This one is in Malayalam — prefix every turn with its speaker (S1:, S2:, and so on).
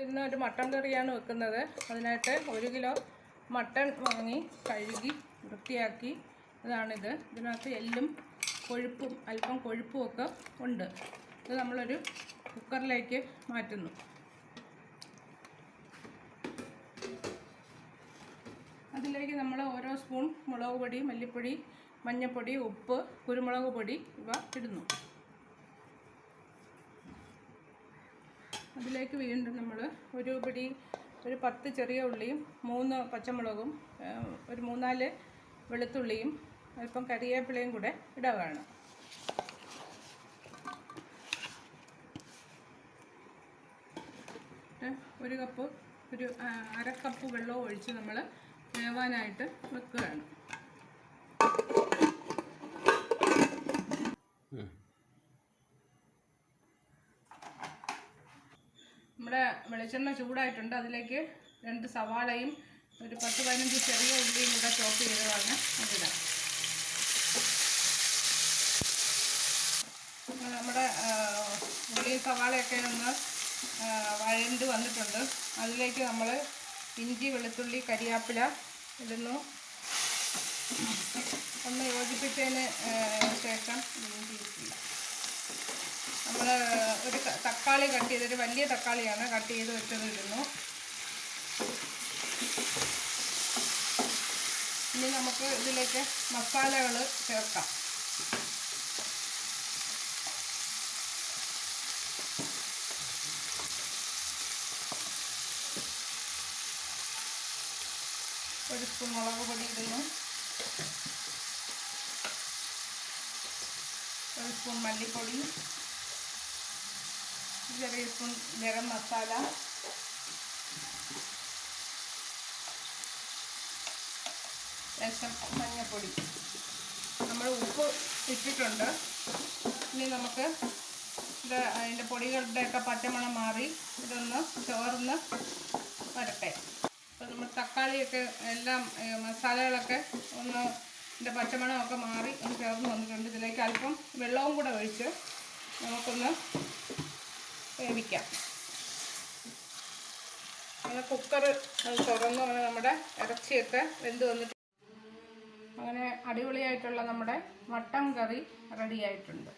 S1: ഇന്നൊരു മട്ടൻ കറിയാണ് വെക്കുന്നത്. അതിനായിട്ട് 1 കിലോ മട്ടൻ വാങ്ങി കഴുകി വൃത്തിയാക്കി. ഇതാണിത്. ഇതിനകത്ത് എല്ലും കൊഴുപ്പും അല്പം കൊഴുപ്പുമൊക്കെ ഉണ്ട്. ഇത് നമ്മളൊരു കുക്കറിലേക്ക് മാറ്റുന്നു. അതിലേക്ക് നമ്മൾ ഓരോ സ്പൂൺ മുളക് പൊടി, മല്ലിപ്പൊടി, മഞ്ഞൾപ്പൊടി, ഉപ്പ്, കുരുമുളക് പൊടി ഇവ ഇടുന്നു. അതിലേക്ക് വീണ്ടും നമ്മൾ ഒരു 10 ചെറിയ ഉള്ളിയും 3 പച്ചമുളകും ഒരു 3-4 വെളുത്തുള്ളിയും അല്പം കറിവേപ്പിലയും കൂടെ ഇടുകയാണ്. ഒരു അര കപ്പ് വെള്ളവും ഒഴിച്ച് നമ്മൾ വേവാനായിട്ട് വെക്കുകയാണ്. നമ്മുടെ വെളിച്ചെണ്ണ ചൂടായിട്ടുണ്ട്. അതിലേക്ക് 2 സവാളയും ഒരു 10-15 ചെറിയ ഉള്ളിയും കൂടെ ചോപ്പ് ചെയ്തതാണ് അതിടാം. നമ്മുടെ ഉള്ളിയും സവാളയൊക്കെ ഒന്ന് വഴണ്ട് വന്നിട്ടുണ്ട്. അതിലേക്ക് നമ്മൾ ഇഞ്ചി, വെളുത്തുള്ളി, കരിവേപ്പില ഇടുന്നു. ഒന്ന് യോജിപ്പിച്ചതിന് ശേഷം നമ്മൾ ഒരു തക്കാളി കട്ട് ചെയ്ത്, ഒരു വലിയ തക്കാളിയാണ് കട്ട് ചെയ്ത് വെച്ചത് ഇടുന്നു. ഇനി നമുക്ക് ഇതിലേക്ക് മസാലകൾ ചേർക്കാം. ഒരു സ്പൂൺ മുളക് പൊടി ഇടുന്നു, 1 സ്പൂൺ മല്ലിപ്പൊടി, ചെറിയ സ്പൂൺ ഗരം മസാല, ലേശം മഞ്ഞൾപ്പൊടി. നമ്മൾ ഉപ്പ് ഇട്ടിട്ടുണ്ട്. ഇനി നമുക്ക് അതിൻ്റെ പൊടികളുടെയൊക്കെ പച്ചമണം മാറി ഇതൊന്ന് ചോർന്ന് വരട്ടെ. അപ്പോൾ നമ്മൾ തക്കാളിയൊക്കെ എല്ലാം മസാലകളൊക്കെ ഒന്ന് ഇതിൻ്റെ പച്ചമണമൊക്കെ മാറി ഒന്ന് ചേർന്ന് വന്നിട്ടുണ്ട്. ഇതിലേക്ക് അല്പം വെള്ളവും കൂടെ ഒഴിച്ച് നമുക്കൊന്ന് വേവിക്കാം. അങ്ങനെ കുക്കർ തുറന്ന് അങ്ങനെ നമ്മുടെ ഇറച്ചിയൊക്കെ വെന്ത് വന്നിട്ട് അങ്ങനെ അടിപൊളിയായിട്ടുള്ള നമ്മുടെ മട്ടൻ കറി റെഡിയായിട്ടുണ്ട്.